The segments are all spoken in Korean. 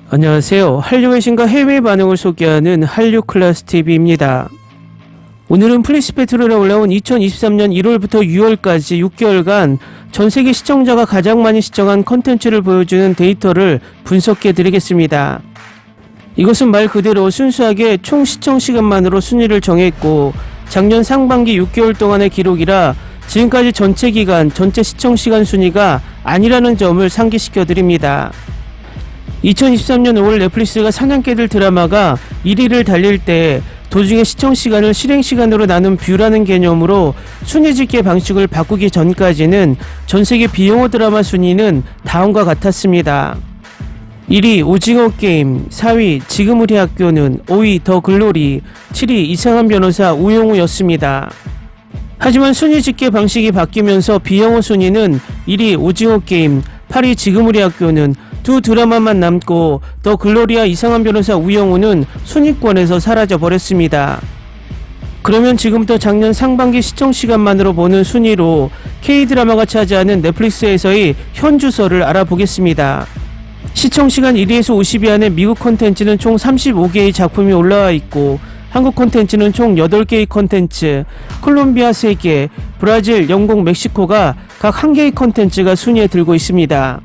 안녕하세요. 한류의 신과 해외 반응을 소개하는 한류클래스TV입니다. 오늘은 플리스페트롤에 올라온 2023년 1월부터 6월까지 6개월간 전세계 시청자가 가장 많이 시청한 컨텐츠를 보여주는 데이터를 분석해 드리겠습니다. 이것은 말 그대로 순수하게 총 시청 시간만으로 순위를 정했고 작년 상반기 6개월 동안의 기록이라 지금까지 전체 기간 전체 시청 시간 순위가 아니라는 점을 상기시켜 드립니다. 2023년 5월 넷플릭스가 사냥개들 드라마가 1위를 달릴 때 도중에 시청시간을 실행시간으로 나눈 뷰라는 개념으로 순위 집계 방식을 바꾸기 전까지는 전세계 비영어 드라마 순위는 다음과 같았습니다. 1위 오징어 게임, 4위 지금 우리 학교는, 5위 더 글로리, 7위 이상한 변호사 우영우였습니다. 하지만 순위 집계 방식이 바뀌면서 비영어 순위는 1위 오징어 게임, 8위 지금 우리 학교는 두 드라마만 남고 더 글로리와 이상한 변호사 우영우는 순위권에서 사라져 버렸습니다. 그러면 지금부터 작년 상반기 시청 시간만으로 보는 순위로 K드라마가 차지하는 넷플릭스에서의 현 주소를 알아보겠습니다. 시청 시간 1위에서 50위 안에 미국 콘텐츠는 총 35개의 작품이 올라와 있고 한국 콘텐츠는 총 8개의 콘텐츠, 콜롬비아 3개, 브라질, 영국, 멕시코가 각 1개의 콘텐츠가 순위에 들고 있습니다.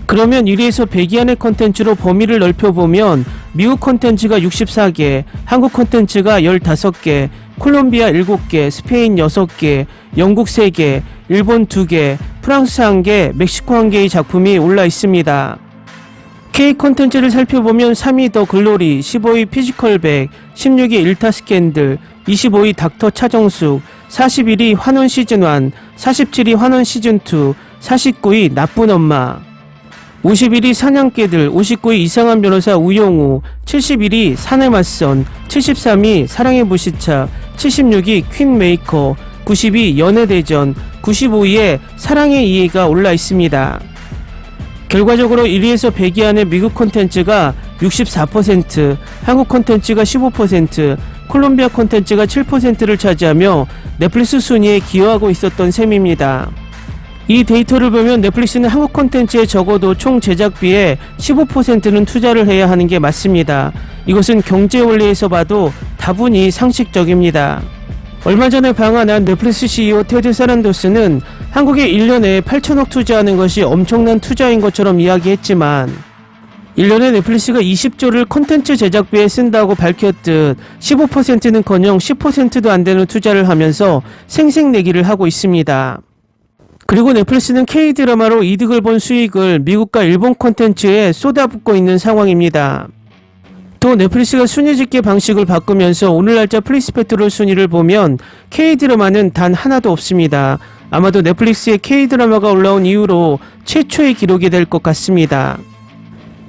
그러면 1위에서 100위 안의 콘텐츠로 범위를 넓혀보면 미국 콘텐츠가 64개, 한국 콘텐츠가 15개, 콜롬비아 7개, 스페인 6개, 영국 3개, 일본 2개, 프랑스 1개, 멕시코 1개의 작품이 올라 있습니다. K 콘텐츠를 살펴보면 3위 더 글로리, 15위 피지컬 100, 16위 일타 스캔들, 25위 닥터 차정숙, 41위 환원 시즌1, 47위 환원 시즌2, 49위 나쁜 엄마, 51위 사냥개들, 59위 이상한 변호사 우영우, 71위 산에 맞선, 73위 사랑의 불시착, 76위 퀸 메이커, 90위 연애대전, 95위에 사랑의 이해가 올라 있습니다. 결과적으로 1위에서 100위 안에 미국 콘텐츠가 64%, 한국 콘텐츠가 15%, 콜롬비아 콘텐츠가 7%를 차지하며 넷플릭스 순위에 기여하고 있었던 셈입니다. 이 데이터를 보면 넷플릭스는 한국 콘텐츠에 적어도 총 제작비의 15%는 투자를 해야 하는 게 맞습니다. 이것은 경제 원리에서 봐도 다분히 상식적입니다. 얼마 전에 방한한 넷플릭스 CEO 테드 사란도스는 한국에 1년에 8천억 투자하는 것이 엄청난 투자인 것처럼 이야기했지만 1년에 넷플릭스가 20조를 콘텐츠 제작비에 쓴다고 밝혔듯 15%는커녕 10%도 안 되는 투자를 하면서 생색내기를 하고 있습니다. 그리고 넷플릭스는 K드라마로 이득을 본 수익을 미국과 일본 콘텐츠에 쏟아붓고 있는 상황입니다. 또 넷플릭스가 순위 집계 방식을 바꾸면서 오늘 날짜 플리스페트롤 순위를 보면 K드라마는 단 하나도 없습니다. 아마도 넷플릭스에 K드라마가 올라온 이후로 최초의 기록이 될 것 같습니다.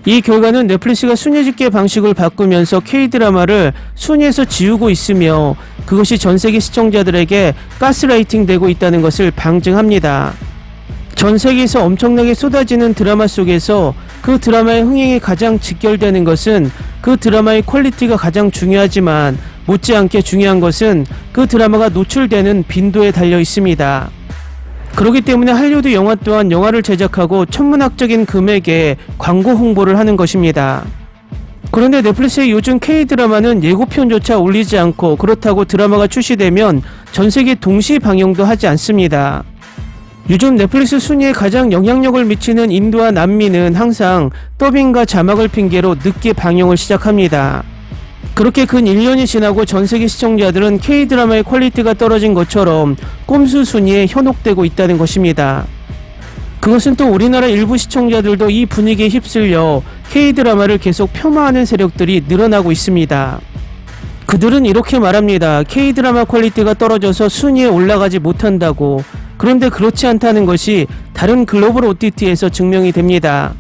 이 결과는 넷플릭스가 순위 집계 방식을 바꾸면서 K드라마를 순위에서 지우고 있으며 그것이 전세계 시청자들에게 가스라이팅 되고 있다는 것을 방증합니다. 전세계에서 엄청나게 쏟아지는 드라마 속에서 그 드라마의 흥행이 가장 직결되는 것은 그 드라마의 퀄리티가 가장 중요하지만 못지않게 중요한 것은 그 드라마가 노출되는 빈도에 달려 있습니다. 그렇기 때문에 할리우드 영화 또한 영화를 제작하고 천문학적인 금액의 광고 홍보를 하는 것입니다. 그런데 넷플릭스의 요즘 K드라마는 예고편조차 올리지 않고 그렇다고 드라마가 출시되면 전세계 동시 방영도 하지 않습니다. 요즘 넷플릭스 순위에 가장 영향력을 미치는 인도와 남미는 항상 더빙과 자막을 핑계로 늦게 방영을 시작합니다. 그렇게 근 1년이 지나고 전세계 시청자들은 K드라마의 퀄리티가 떨어진 것처럼 꼼수 순위에 현혹되고 있다는 것입니다. 그것은 또 우리나라 일부 시청자들도 이 분위기에 휩쓸려 K드라마를 계속 폄하하는 세력들이 늘어나고 있습니다. 그들은 이렇게 말합니다. K드라마 퀄리티가 떨어져서 순위에 올라가지 못한다고. 그런데 그렇지 않다는 것이 다른 글로벌 OTT에서 증명이 됩니다.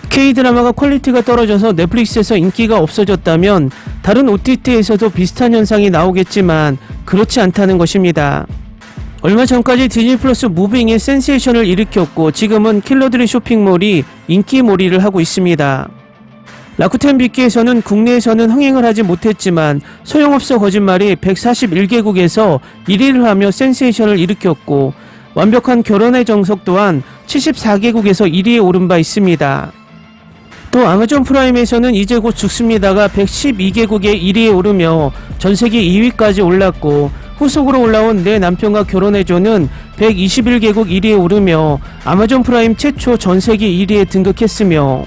K드라마가 퀄리티가 떨어져서 넷플릭스에서 인기가 없어졌다면 다른 OTT에서도 비슷한 현상이 나오겠지만 그렇지 않다는 것입니다. 얼마 전까지 디즈니 플러스 무빙이 센세이션을 일으켰고 지금은 킬러들의 쇼핑몰이 인기몰이를 하고 있습니다. 라쿠텐 빅키에서는 국내에서는 흥행을 하지 못했지만 소용없어 거짓말이 141개국에서 1위를 하며 센세이션을 일으켰고 완벽한 결혼의 정석 또한 74개국에서 1위에 오른 바 있습니다. 또 아마존 프라임에서는 이제 곧 죽습니다가 112개국의 1위에 오르며 전세계 2위까지 올랐고, 후속으로 올라온 내 남편과 결혼해줘는 121개국 1위에 오르며 아마존 프라임 최초 전세계 1위에 등극했으며,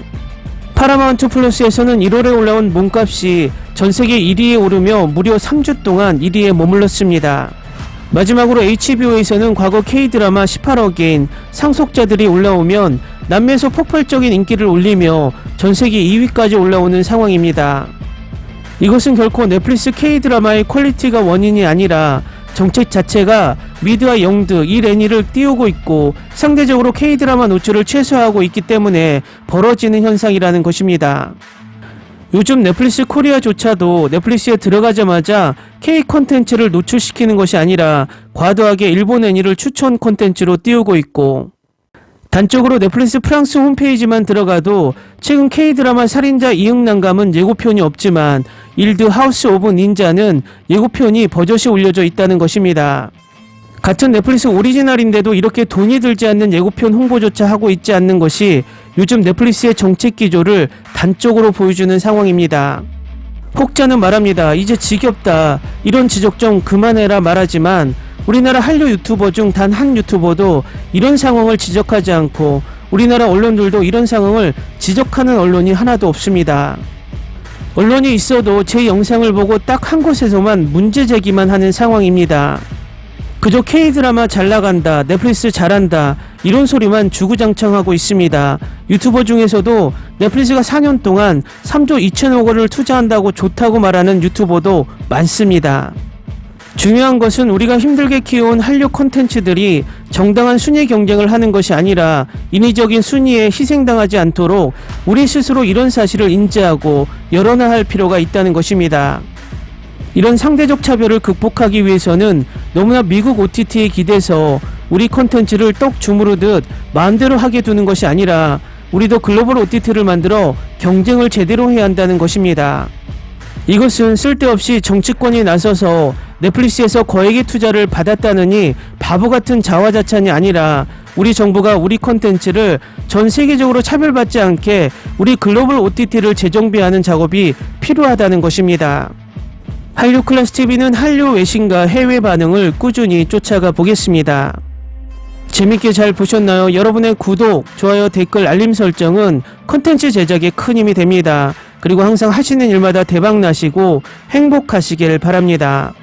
파라마운트 플러스에서는 1월에 올라온 몸값이 전세계 1위에 오르며 무려 3주 동안 1위에 머물렀습니다. 마지막으로 HBO에서는 과거 K드라마 18어게인 상속자들이 올라오면 남미에서 폭발적인 인기를 올리며 전세계 2위까지 올라오는 상황입니다. 이것은 결코 넷플릭스 K드라마의 퀄리티가 원인이 아니라 정책 자체가 미드와 영드, 이 레니를 띄우고 있고 상대적으로 K드라마 노출을 최소화하고 있기 때문에 벌어지는 현상이라는 것입니다. 요즘 넷플릭스 코리아조차도 넷플릭스에 들어가자마자 K 콘텐츠를 노출시키는 것이 아니라 과도하게 일본 애니를 추천 콘텐츠로 띄우고 있고, 단적으로 넷플릭스 프랑스 홈페이지만 들어가도 최근 K드라마 살인자 이응난감은 예고편이 없지만 일드 하우스 오브 닌자는 예고편이 버젓이 올려져 있다는 것입니다. 같은 넷플릭스 오리지널인데도 이렇게 돈이 들지 않는 예고편 홍보조차 하고 있지 않는 것이 요즘 넷플릭스의 정책 기조를 단적으로 보여주는 상황입니다. 혹자는 말합니다. 이제 지겹다. 이런 지적 좀 그만해라 말하지만 우리나라 한류 유튜버 중 단 한 유튜버도 이런 상황을 지적하지 않고 우리나라 언론들도 이런 상황을 지적하는 언론이 하나도 없습니다. 언론이 있어도 제 영상을 보고 딱 한 곳에서만 문제 제기만 하는 상황입니다. 그저 K드라마 잘 나간다, 넷플릭스 잘한다 이런 소리만 주구장창하고 있습니다. 유튜버 중에서도 넷플릭스가 4년 동안 3조 2천억 원을 투자한다고 좋다고 말하는 유튜버도 많습니다. 중요한 것은 우리가 힘들게 키워온 한류 콘텐츠들이 정당한 순위 경쟁을 하는 것이 아니라 인위적인 순위에 희생당하지 않도록 우리 스스로 이런 사실을 인지하고 열어놔야 필요가 있다는 것입니다. 이런 상대적 차별을 극복하기 위해서는 너무나 미국 OTT에 기대서 우리 콘텐츠를 떡 주무르듯 마음대로 하게 두는 것이 아니라 우리도 글로벌 OTT를 만들어 경쟁을 제대로 해야 한다는 것입니다. 이것은 쓸데없이 정치권이 나서서 넷플릭스에서 거액의 투자를 받았다느니 바보 같은 자화자찬이 아니라 우리 정부가 우리 콘텐츠를 전 세계적으로 차별받지 않게 우리 글로벌 OTT를 재정비하는 작업이 필요하다는 것입니다. 한류 클래스 TV는 한류 외신과 해외 반응을 꾸준히 쫓아가 보겠습니다. 재밌게 잘 보셨나요? 여러분의 구독, 좋아요, 댓글, 알림 설정은 콘텐츠 제작에 큰 힘이 됩니다. 그리고 항상 하시는 일마다 대박 나시고 행복하시길 바랍니다.